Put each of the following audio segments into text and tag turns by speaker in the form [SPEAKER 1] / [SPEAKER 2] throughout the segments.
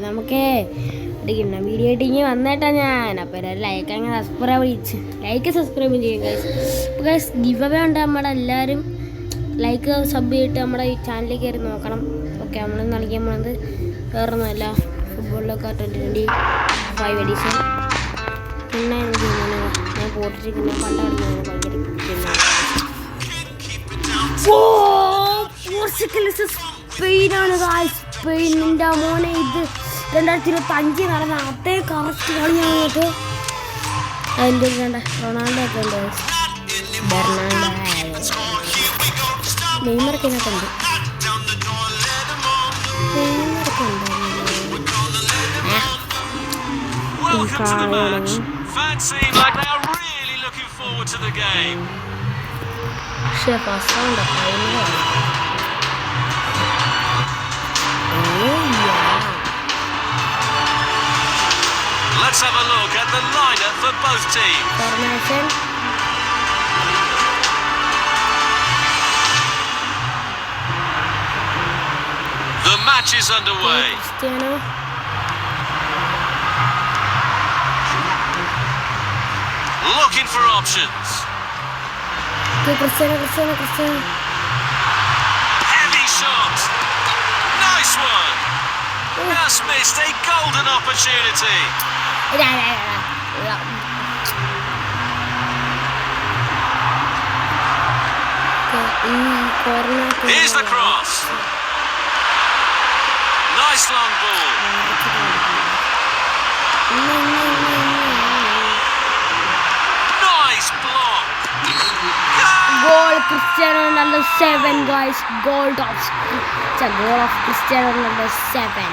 [SPEAKER 1] നമുക്ക് ഇടിക്കണ്ട വീഡിയോ ആയിട്ട് ഇനി വന്നിട്ടാ ഞാൻ. അപ്പോൾ എല്ലാവരും ലൈക്ക് സബ്സ്ക്രൈബ് ചെയ്യും ഗൈസ്. ഗിവ് അവേ ഉണ്ട്. നമ്മുടെ എല്ലാവരും ലൈക്ക് സബ് ചെയ്തിട്ട് നമ്മുടെ ഈ ചാനലിൽ കയറി നോക്കണം. ഓക്കെ, നമ്മൾ നൽകിയ നമ്മളത് വേറൊന്നുമല്ല, ഫുട്ബോളിലൊക്കെ 2025 എഡിഷൻ. പിന്നെ ഞാൻ പോർച്ചുഗലിനെ കണ്ടറിഞ്ഞത് ഭയങ്കര സ്പെയിനാണ്. സ്പെയിനിൻ്റെ മോനെ ഇത് 2025 നടന്ന അതേ കറക്റ്റ് കളിയാണ്. അതിൻ്റെ റൊണാൾഡോ ഒക്കെ ഉണ്ട്, നെയ്മറൊക്കെ ഇതിനകത്തുണ്ട്. പക്ഷേ first
[SPEAKER 2] Let's have a look at the lineup for both teams.
[SPEAKER 1] Formation.
[SPEAKER 2] The match is underway.
[SPEAKER 1] Cristiano.
[SPEAKER 2] Looking for options.
[SPEAKER 1] Cristiano.
[SPEAKER 2] Heavy shot. Nice one. Just missed a golden opportunity. Here's the cross. Nice long ball. Nice block.
[SPEAKER 1] Goal Cristiano Ronaldo 7 guys. Goal of Cristiano Ronaldo 7.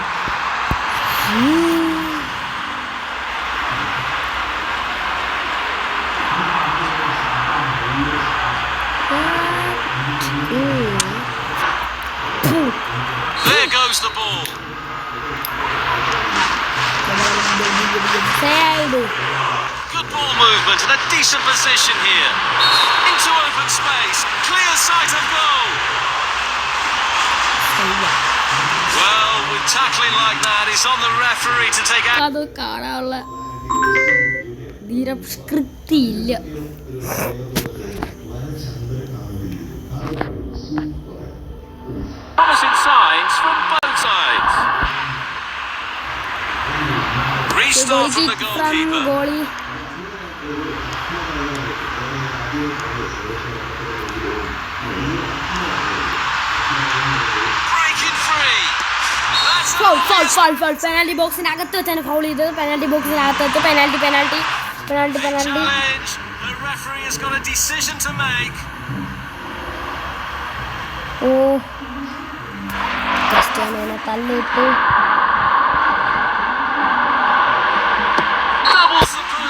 [SPEAKER 2] There goes the ball. Good ball movement and a decent position here. Into open space. Clear sight of goal. Well, with tackling like that, it's on the referee to take out.
[SPEAKER 1] അത് കാണാനുള്ള ധീരസ്കൃതിയില്ല.
[SPEAKER 2] Promising signs from both sides. Restart from the goalkeeper. Breaking free. That's
[SPEAKER 1] Foul. Penalty box-നകത്ത് വെച്ചാണ് foul ചെയ്തത്. Penalty ബോക്സിനകത്ത് penalty.
[SPEAKER 2] challenge. The referee has got a decision to make.
[SPEAKER 1] ക്രിസ്ത്യാനോനെ തള്ളിയിട്ടു.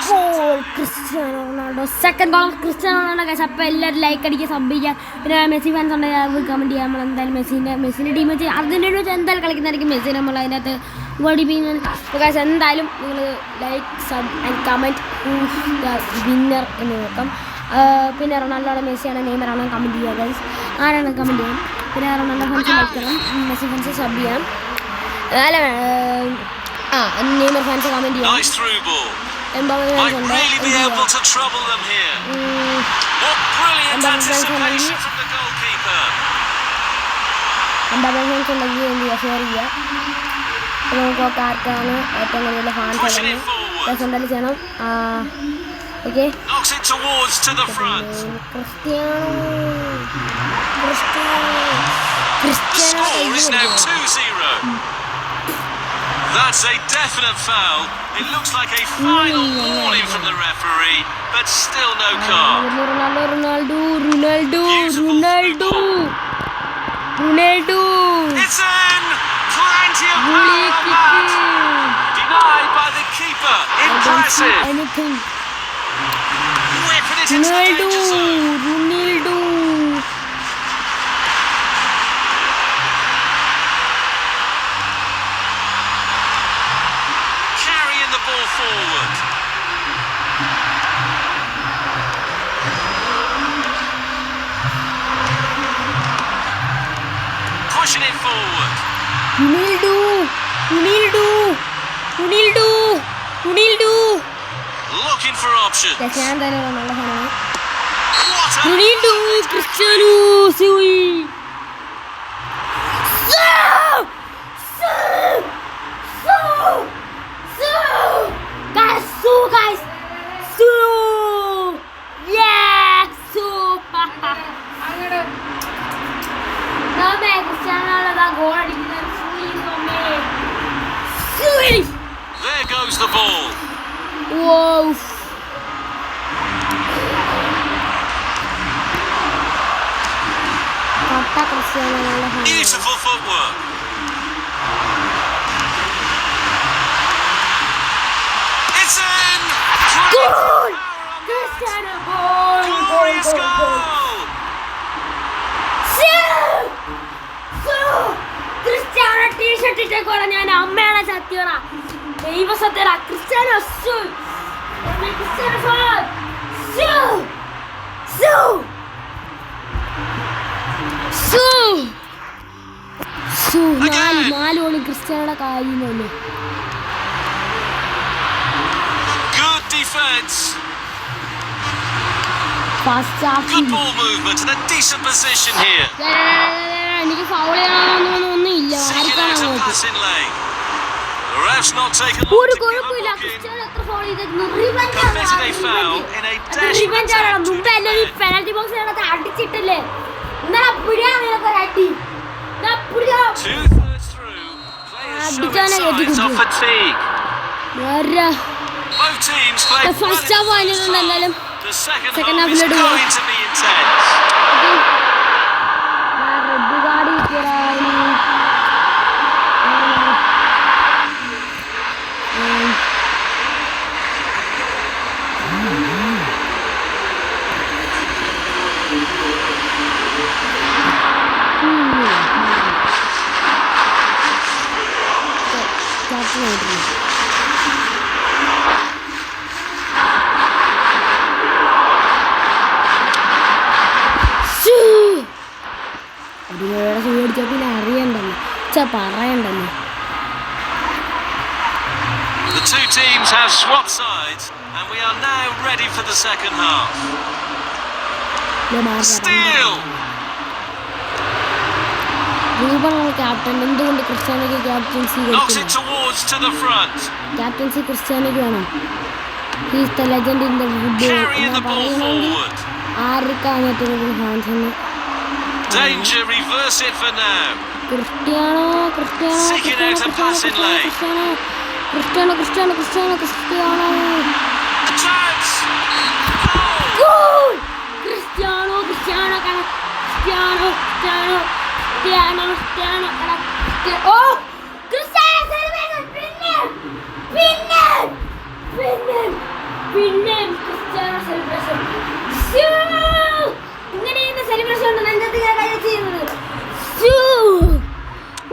[SPEAKER 1] Goal Cristiano Ronaldo. Second goal Cristiano Ronaldo. അപ്പോൾ എല്ലാവരും like അടിക്കുക, sub ചെയ്യുക. പിന്നെ മെസ്സി ഫാൻസ് ഉണ്ടെങ്കിൽ അത് കമൻറ്റ് ചെയ്യുക. നമ്മൾ എന്തായാലും മെസ്സിൻ്റെ ടീം വെച്ച് അർജൻറ്റീന വെച്ച് എന്തായാലും കളിക്കുന്നതായിരിക്കും മെസ്സി. നമ്മൾ അതിനകത്ത് ഗോൾസ് എന്തായാലും നിങ്ങൾ like sub and comment winner എന്ന് നോക്കാം. പിന്നെ റൊണാൾഡോയുടെ മെസ്സിയാണോ നെയ്മറാണോ കമൻറ്റ് ചെയ്യുക ഗൈസ്. ആരാണ് കമൻറ്റ് ചെയ്യാം. പിന്നെ റൊണാൾഡോ ഫാൻസ് ലൈക്ക് ചെയ്യണം, മെസ്സി ഫാൻസ് സബ് ചെയ്യണം. അല്ല നെയ്മർ ഫാൻസ് കമൻറ്റ് ചെയ്യണം. എംബാപ്പെ ഫാൻസ് ഉണ്ട്. എംബാപ്പെ ഫാൻസ് ഉണ്ടെങ്കിൽ എന്ത് ചെയ്യുക, ഷെയർ ചെയ്യുക. അപ്പോൾ നമുക്ക് ആർക്കാണ് ഏറ്റവും കൂടുതൽ ഫാൻസ് ഉള്ളത് എന്തായാലും ചെയ്യണം. Okay,
[SPEAKER 2] That's a definite foul. It looks like a final warning from the referee, but still no card.
[SPEAKER 1] Ronaldo.
[SPEAKER 2] It's in! Plenty of power on that. Denied by the keeper. Impressive. Whipping it into the danger zone.
[SPEAKER 1] Ronaldo.
[SPEAKER 2] Carrying the ball forward. Pushing it forward.
[SPEAKER 1] Ronaldo.
[SPEAKER 2] Looking for options.
[SPEAKER 1] ഞാൻ തന്നെ നല്ല സാധനമാണ്.
[SPEAKER 2] What a
[SPEAKER 1] Ronaldo, Cristiano, Sui. Guys. Yes, Cristiano goal അടിക്കുന്നത്.
[SPEAKER 2] There goes the ball.
[SPEAKER 1] Wow.
[SPEAKER 2] Beautiful footwork. It's in.
[SPEAKER 1] Goal! Cristiano goal!
[SPEAKER 2] Glorious goal.
[SPEAKER 1] Cristiano T-shirt ഇട്ടേക്കോളാ ഞാൻ അമ്മയാണ് സത്യറ ദൈവ സത്യറ Cristiano നാല് ഗോളി ക്രിസ്ത്യാനോയുടെ കാര്യം തന്നെ.
[SPEAKER 2] Good defense.
[SPEAKER 1] Good
[SPEAKER 2] ball movement and a decent position here.
[SPEAKER 1] എനിക്ക് foul ചെയ്യണമെന്നൊന്നും ഇല്ല.
[SPEAKER 2] Seeking out a passing lane. The ref's not taken long
[SPEAKER 1] ഒരു
[SPEAKER 2] to give a
[SPEAKER 1] കുഴപ്പമില്ല.
[SPEAKER 2] booking.
[SPEAKER 1] ക്രിസ്ത്യാനോ എത്ര ഫൗൾ ചെയ്തിരുന്നു?
[SPEAKER 2] Committed a foul in a dashing attack to
[SPEAKER 1] മുമ്പ് എന്നെ ഈ
[SPEAKER 2] defend.
[SPEAKER 1] Penalty ബോക്സിനകത്ത് അടിച്ചിട്ടില്ലേ? എന്നാ പിടിയാ നിനക്ക് ഒരു അടി. എന്നാ പിടിയാ.
[SPEAKER 2] 2/3 through. Players
[SPEAKER 1] അടിച്ചാലേ
[SPEAKER 2] showing signs of fatigue.
[SPEAKER 1] ആരാ?
[SPEAKER 2] Both teams played well in
[SPEAKER 1] first
[SPEAKER 2] the
[SPEAKER 1] half
[SPEAKER 2] first
[SPEAKER 1] കഴിഞ്ഞിട്ടുണ്ട്
[SPEAKER 2] half.
[SPEAKER 1] എന്തായാലും.
[SPEAKER 2] The second
[SPEAKER 1] Second
[SPEAKER 2] half is
[SPEAKER 1] half-ലോട്ട് പോകാം.
[SPEAKER 2] going to be intense.
[SPEAKER 1] Red card കിട്ടിയതായി. അതിനോടെ സ്വീകരിച്ച പിന്നെ അറിയണ്ടല്ലോ പറയണ്ടല്ലോ.
[SPEAKER 2] The two teams have swapped sides and we are now ready for the second half. Steal!
[SPEAKER 1] Captain എന്തുകൊണ്ട് ക്രിസ്ത്യാനോയ്ക്ക് captaincy
[SPEAKER 2] Knocks it towards to the front.
[SPEAKER 1] Captaincy ക്രിസ്ത്യാനോയ്ക്ക് വേണം. He's the legend in the football
[SPEAKER 2] Carrying the ball
[SPEAKER 1] പറയണമെങ്കിൽ
[SPEAKER 2] forward.
[SPEAKER 1] ആർക്കാണ് ഏറ്റവും fans?
[SPEAKER 2] Danger, reverse it for now.
[SPEAKER 1] Cristiano
[SPEAKER 2] Seeking out a passing lane.
[SPEAKER 1] Cristiano
[SPEAKER 2] A chance! Goal!
[SPEAKER 1] Goal! Cristiano Oh! Cristiano celebration പിന്നെ Cristiano celebration ഇങ്ങനെയാണ് celebration നെഞ്ചത്ത് ഞാൻ കൈ ചെയ്യുന്നത്.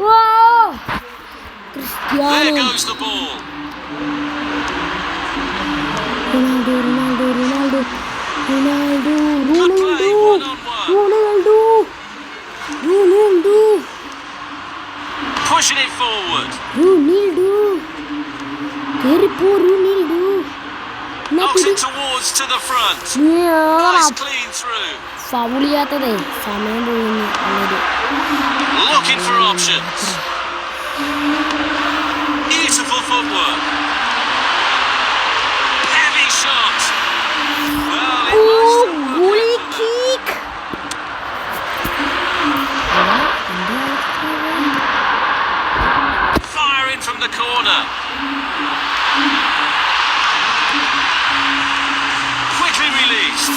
[SPEAKER 1] Wow! Cristiano.
[SPEAKER 2] There goes the ball.
[SPEAKER 1] Ronaldo.
[SPEAKER 2] Good play, one-on-one. Pushing it forward.
[SPEAKER 1] Ronaldo.
[SPEAKER 2] Knocks it towards to the front. Nice clean through.
[SPEAKER 1] Foul ചെയ്യാത്തതേ സമയം പോകുന്നു.
[SPEAKER 2] Looking for options. Beautiful footwork. Heavy shot. Well, it must have
[SPEAKER 1] goalie
[SPEAKER 2] worked.
[SPEAKER 1] Kick.
[SPEAKER 2] Firing from the corner. Quickly released.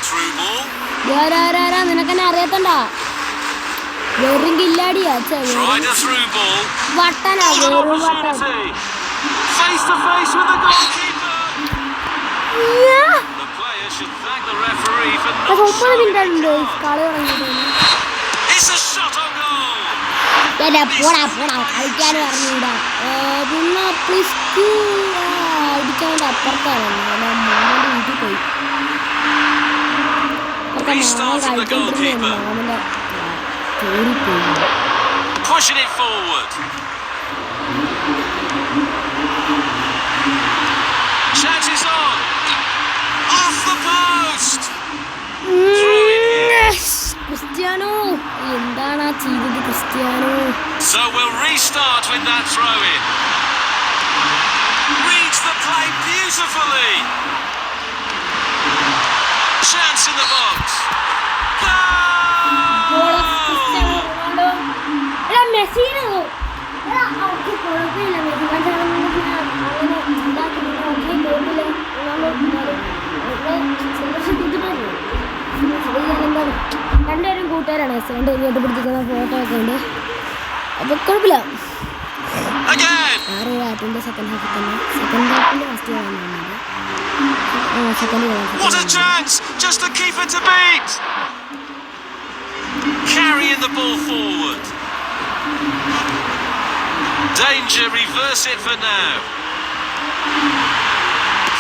[SPEAKER 2] Through ball.
[SPEAKER 1] നിനക്കെന്നെ അറിയത്തണ്ട. വെറും കില്ലാടിയാ.
[SPEAKER 2] Tried a through ball.
[SPEAKER 1] വട്ടനാ
[SPEAKER 2] Golden
[SPEAKER 1] വെറും വട്ടൻ.
[SPEAKER 2] opportunity. Face to face with the goalkeeper. The player should thank the referee for not
[SPEAKER 1] 9
[SPEAKER 2] showing
[SPEAKER 1] minute
[SPEAKER 2] a
[SPEAKER 1] ഉണ്ട്
[SPEAKER 2] card.
[SPEAKER 1] കളി തുടങ്ങിയിട്ട്.
[SPEAKER 2] It's a shot on goal.
[SPEAKER 1] പോടാ കളിക്കാൻ പറഞ്ഞൂടാ. പിന്നെ അടിക്കാൻ്റെ അപ്പുറത്താണ് വീട്ടിൽ പോയി.
[SPEAKER 2] Restart from the goalkeeper. Pushing it forward. Chances on. Off the post.
[SPEAKER 1] Cristiano എന്താണ് ആ ചെയ്തത് Cristiano?
[SPEAKER 2] So we'll restart with that throw in. Reads the play beautifully. Chance in the box.
[SPEAKER 1] രണ്ടുപേരും കൂട്ടുകാരാണ്. രണ്ടുപേരും പിടിച്ചിരിക്കുന്ന ഫോട്ടോ ഒക്കെ ഉണ്ട്. അപ്പൊ കുഴപ്പമില്ല. ആറിന്റെ സെക്കൻഡ് ഹാഫിൽ തന്നെ second Hafil first
[SPEAKER 2] What a chance! Just the keeper to beat. Carrying the ball forward. Danger, reverse it for now.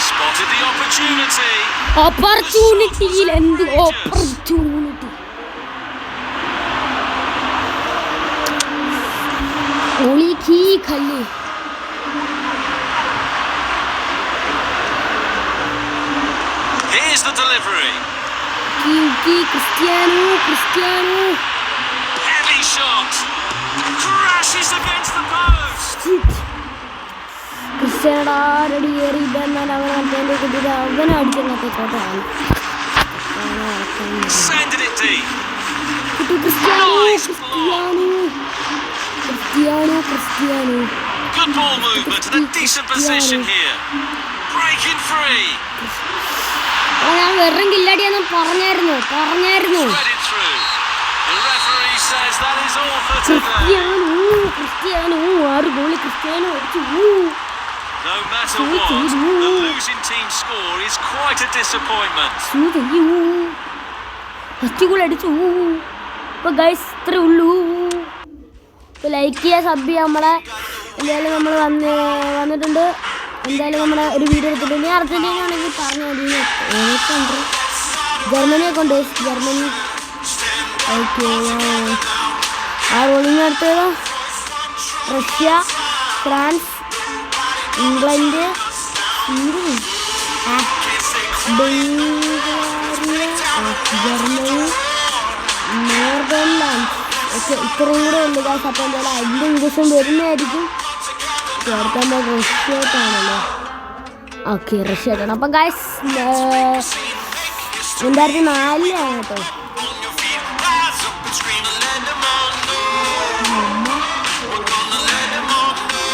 [SPEAKER 2] Spotted the opportunity.
[SPEAKER 1] Opportunity. Only key khali.
[SPEAKER 2] Here's the delivery.
[SPEAKER 1] Cristiano.
[SPEAKER 2] Heavy shot. Crashes against the post.
[SPEAKER 1] Cristiano ready
[SPEAKER 2] sending it deep.
[SPEAKER 1] Cristiano.
[SPEAKER 2] Good ball movement and a decent position here. Breaking free.
[SPEAKER 1] Threaded
[SPEAKER 2] through. The referee says that is all for today. No matter what, the losing team's score is quite a disappointment.
[SPEAKER 1] Like sub നമ്മളെ എന്തായാലും നമ്മൾ വന്നിട്ടുണ്ട്. എന്തായാലും നമ്മുടെ ഒരു video എടുത്തിട്ടുണ്ട്. Argentina ആണെങ്കിൽ പറഞ്ഞു ജർമ്മനിയൊക്കെ ഉണ്ട്. Germany okay. ആ റോളിങ് അടുത്തത് Russia, France, England, Germany, Netherlands. Okay, ഇത്രയും കൂടെ ഉണ്ട് ഗൈസ്. അപ്പോൾ എന്തായാലും അതിൻ്റെ ഇംഗ്ലീഷും വരുന്നതായിരിക്കും. ചേർക്കാൻ റഷ്യായിട്ടാണല്ലോ. ഓക്കെ, റഷ്യായിട്ടാണ്. അപ്പം ഗൈസ് 2004 കേട്ടോ.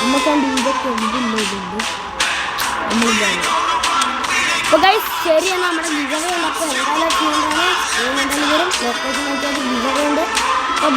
[SPEAKER 1] നമുക്കാണ്ട് ഇതൊക്കെ എന്തുണ്ട് നമ്മളിതാണ്. അപ്പോൾ ഗൈസ് ശരി, എന്നാൽ നമ്മുടെ ഗിവവേ ഉണ്ട്. അപ്പോൾ എന്തായാലും ചെയ്യേണ്ടതാണ്. വരും ലൊക്കേഷൻ നോക്കിയാൽ ഗിവവേ ഉണ്ട്. അപ്പം